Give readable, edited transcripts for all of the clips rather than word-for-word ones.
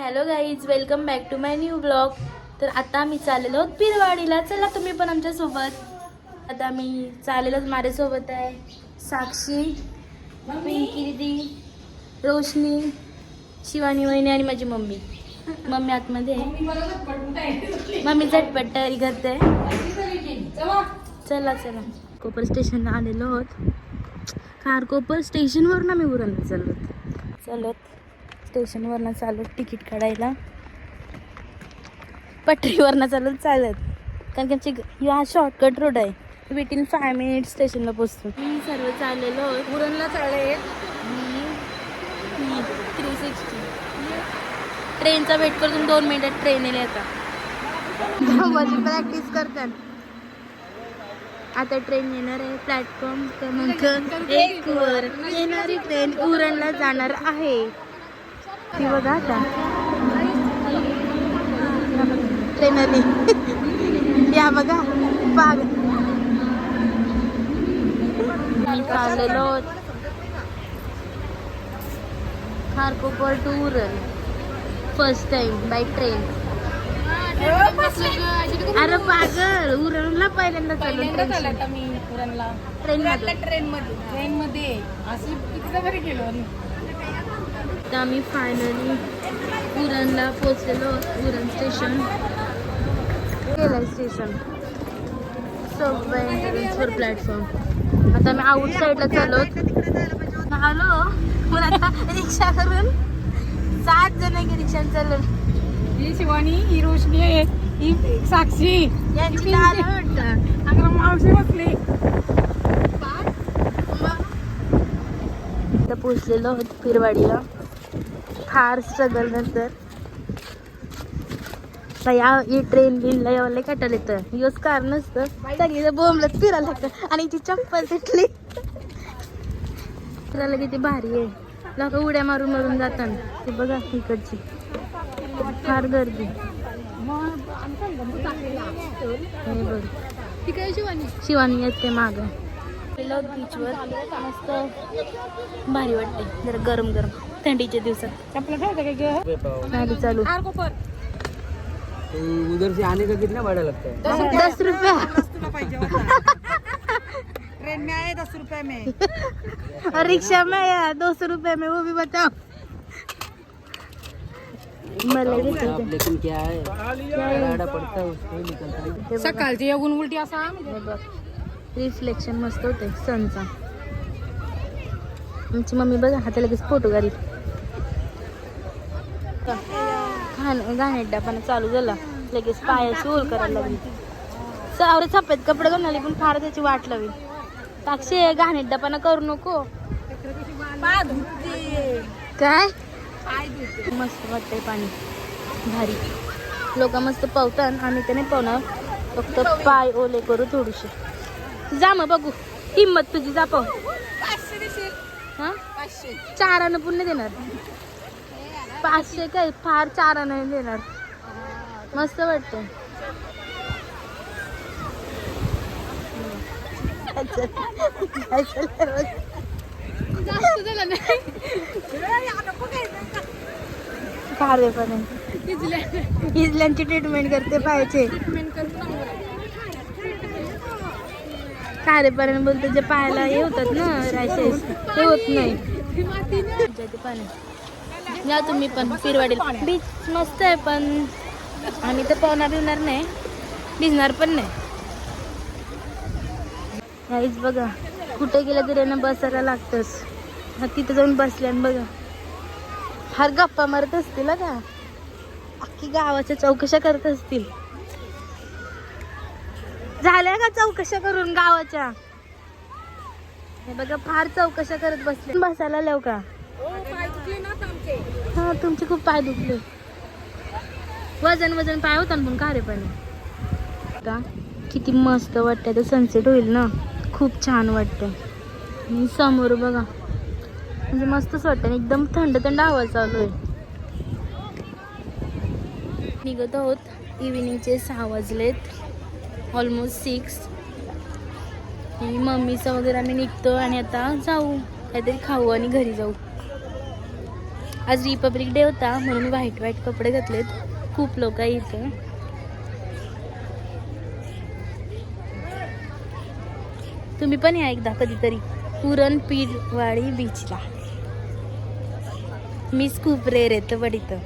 Hello guys, welcome back to my new blog. तर आता आम्ही चाललेलो आहोत पिरवाडीला. चला तुम्ही पण आमच्यासोबत. आता आम्ही चाललेलो, माझ्यासोबत आहे साक्षी, पिंकी दीदी, रोशनी, शिवानी वहिनी आणि माझी मम्मी. मम्मी आतमध्ये आहे. मम्मी झटपट तयारी करते. चला चला कोपर स्टेशनला आलेलो आहोत. खारकोपर स्टेशनवरून आम्ही उरणला चालत स्टेशनवरनं चालत तिकीट काढायला, पटरीवरनं चालत कारण की आमची हा शॉर्टकट रोड आहे. विथिन 5 मिनिट स्टेशनला पोचतो. मी सर्व चाललेलो उरणला चालले. 360 ट्रेनचा वेट करतो. 2 मिनिटात ट्रेन येईल. आता प्रॅक्टिस करतात. आता ट्रेन येणार आहे. प्लॅटफॉर्म क्रमांक 1 वर येणारी ट्रेन उरणला जाणार आहे. ती बघा आता ट्रेन आली. या बघा बाग चाललेलो Kharkopar to Uran. First time by train. अरे पागल, उरणला पहिल्यांदा चाललो ट्रेन मध्ये असं किती घरी गेलो. तर आम्ही फायनली उरणला पोचलेलो. उरण स्टेशन केलं स्टेशन. सबवे एंट्रन्सवर प्लॅटफॉर्म. आता आम्ही आउट साईडला चाललो. हॅलो, मला आता रिक्षा करून 7 जण रिक्षा चाललो. ही शिवानी, ही रोशनी आहे, ही साक्षी, यांची वाटतं अगर मावशी बसली. आता पोचलेलो आहोत पिरवाडीला. फार स्ट्रगल नंतर ही ट्रेन बिनला यावं कटायला येतं. योच कार नसतं. सगळी बोंबलत फिरायला लागतं. आणि ती चप्पल तिथली फिरायला किती भारी आहे. लोक उड्या मारून मारून जातात. ते बघा इकडची फार गर्दी. शिवानी येते माग. बीचवर मस्त भारी वाटते. जरा गरम गरम थंडीच्या दिवसात. गाडी चालू. उधर से आने का कितना भाड़ा लगता है? 10 रुपया. ट्रेन में आए 10 रुपए में. और रिक्शा में आया 200 रुपये में. वो भी बताओ. लेकिन क्या है, भाड़ा पड़ता है उसको ही निकलता है. सकाळची येऊन उलटी असा रिफ्लेक्शन मस्त होते सनचा. आमची मम्मी बघा हाता लगेच फोटो काढली. गाण्यात पण चालू झाला. लगेच पायाची ओल करायला लागली. सावरे सफेद कपडे घालून आली, पण फार त्याची वाट लावली. साक्षी गाण्यात डपाना करू नको. काय मस्त वाटतंय पाणी भारी. लोक मस्त पावतात. आम्ही तर नाही पावणार, फक्त पाय ओले करू थोडीशी. जा मग बघू हिंमत तुझी. जा पाव. हा 4 पुन्हा देणार. 500 काय फार 4 देणार. मस्त वाटतंय. इजल्यांची ट्रीटमेंट करते पायाचे. खारेपर्यंत बोलते जे पायाला हे होतात ना रॅशेस, ते होत नाही. या तुम्ही पण पिरवाडीला. बीच मस्त आहे, पण आम्ही तर पावणार बिवणार नाही, भिजणार पण नाही. काहीच बघा कुठे गेलं तरी यांना बसायला लागतंच. तिथं जाऊन बसल्यान बघा फार गप्पा मारत असतील का. अख्खी गावाच्या चौकशा करत असतील. झाल्या का चौकशा करून गावाच्या. हे बघा फार चौकशा करत बसले. बसायला लाव का. हा तुमचे खूप पाय दुखले. वजन पाय होता पण का रे पण. किती मस्त वाटतं. आता सनसेट होईल ना, खूप छान वाटतं. आणि समोर बघा म्हणजे मस्तच वाटतं. एकदम थंड थंड हवा चालू आहे. निघत आहोत. इव्हिनिंगचे 6 वाजलेत. ऑलमोस्ट 6. मम्मीचं वगैरे आम्ही निघतो आणि आता जाऊ काहीतरी खाऊ आणि घरी जाऊ. आज रिपब्लिक डे होता म्हणून व्हाईट कपडे घातलेत. खूप लोक आहे इथं. तुम्ही पण या एकदा कधीतरी पुरणपीरवाडी बीचला. मीच खूप रेअर येतं पण इथं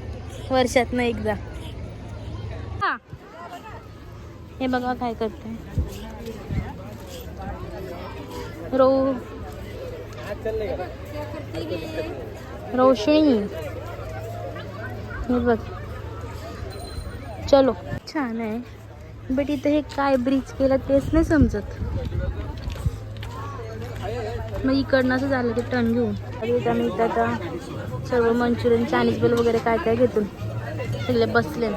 वर्षातनं एकदा. हे बघा काय करते रोशनी. हे बघ चलो छान आहे बट इथं हे काय ब्रिज केलं तेच नाही समजत. मग इकडनं असं झालं ते टर्न घेऊन आम्ही इथं आता सर्व मंचुरियन चायनीज बेल वगैरे काय काय घेतो सगळे बसले.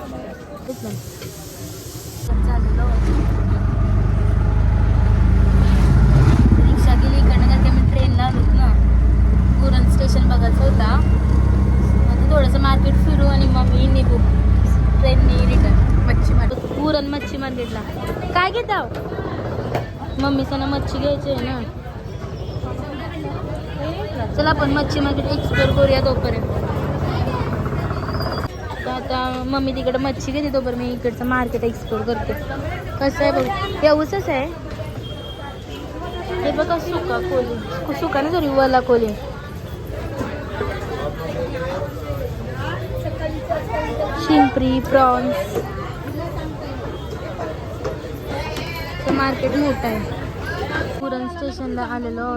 रिक्षा गेली इकडनं का मी ट्रेनला आलोत ना. पुरण स्टेशन बघायचं होता. मग थोडंसं मार्केट फिरू आणि मग मी निघू ट्रेनने रिटर्न. मच्छी मार्केट पुरण मच्छी मार्केटला काय घेता मम्मीचं मच्छी घ्यायची आहे ना. चला आपण मच्छी मार्केट एक्सप्लोर करूया तोपर्यंत. आता मम्मी तिकडे मच्छी घेते तोपर्यंत मी इकडचं मार्केट एक्सप्लोर करते. कसं आहे बघ व्यवस्थच आहे. हे बघा सुका कोली सुका ना सॉरी वला कोली. शिंपरी प्रॉन्स मार्केट मोठं आहे. पुरण स्टेशनला आलेलो.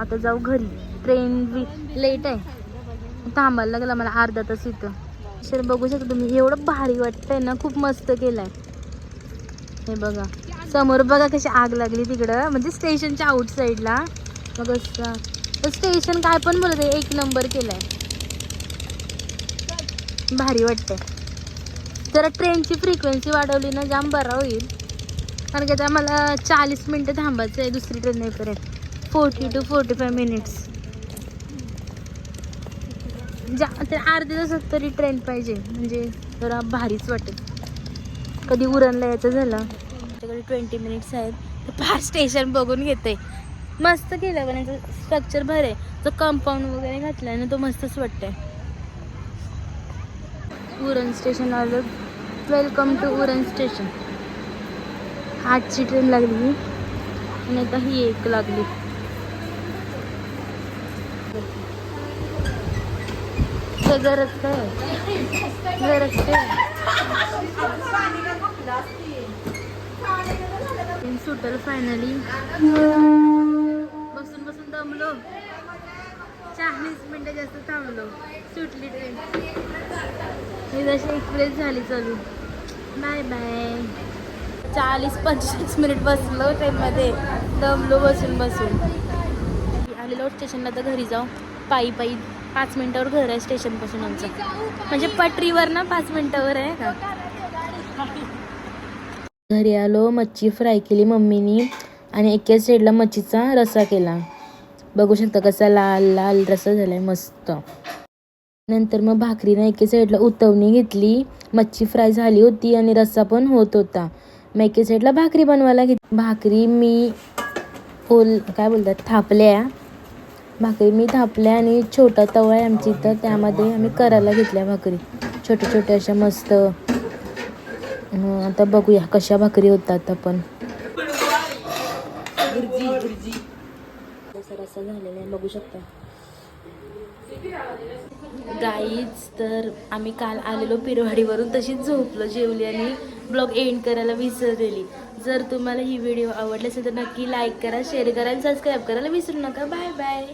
आता जाऊ घरी. ट्रेन लेट आहे थांबायला लागला मला अर्धा तास इथं. सर बघू शकता तुम्ही एवढं भारी वाटतंय ना. खूप मस्त केलंय. हे बघा समोर बघा कशी आग लागली तिकडं म्हणजे स्टेशनच्या आउट साईडला. मग असं स्टेशन काय पण बोलत आहे एक नंबर केलाय. भारी वाटतंय. जरा ट्रेनची फ्रिक्वेन्सी वाढवली ना जाम बरा होईल. कारण की आता मला 40 मिनटं थांबायचं आहे दुसरी ट्रेन येईपर्यंत. 40 to 45 मिनिट्स. अर्ध्या तासात तरी ट्रेन पाहिजे म्हणजे जरा भारीच वाटेल. कधी उरणला यायचं झालं त्याच्याकडे 20 मिनिट्स आहेत तर 5 स्टेशन बघून घेते. मस्त केलं पण याचं स्ट्रक्चर भर आहे. जो कंपाऊंड वगैरे घातलाय ना तो मस्तच वाटतंय. उरण स्टेशन आलं. Welcome to Uran station. 8ची ट्रेन लागली आणि आता ही 1 लागली. गरज सुटल फायनली. बसून बसून दमलो. 40 मिनिटं जास्त थांबलो. सुटली ट्रेन. ही जशी एक्सप्रेस झाली चालू. Bye bye. 40-45 मिनिट बसलो ट्रेनमध्ये. दमलो बसून बसून. आलेलो स्टेशनला तर घरी जाऊ पायी 5 मिनिटावर घर आहे स्टेशनपासून आमचं. म्हणजे पटरीवर ना 5 मिनिटावर आहे का. घरी आलो. मच्छी फ्राय केली मम्मीनी आणि एका साईडला मच्छीचा रस्सा केला. बघू शकता कसा लाल लाल रस्सा झालाय मस्त. नंतर मग भाकरीनं एका साईडला उतवणी घेतली. मच्छी फ्राय झाली होती आणि रस्सा पण होत होता. मग एका साईडला भाकरी बनवायला घेतली. भाकरी मी काय बोलतात थापल्या. भाकरी मी थापल्या आणि छोटा तवा आहे आमच्या इथं त्यामध्ये आम्ही करायला घेतल्या भाकरी छोट्या छोट्या अशा मस्त. आता बघूया कशा भाकरी होतात. आपण रस्सा झालेला आहे बघू शकता गाईज. तर आम्ही काल आलेलो पिरवाडीवरून तशीच झोपलो जेवली आणि ब्लॉग एंड करायला विसरलेली. जर तुम्हाला ही व्हिडिओ आवडली असेल तर नक्की लाईक करा शेअर करा आणि सबस्क्राईब करायला विसरू नका. Bye bye.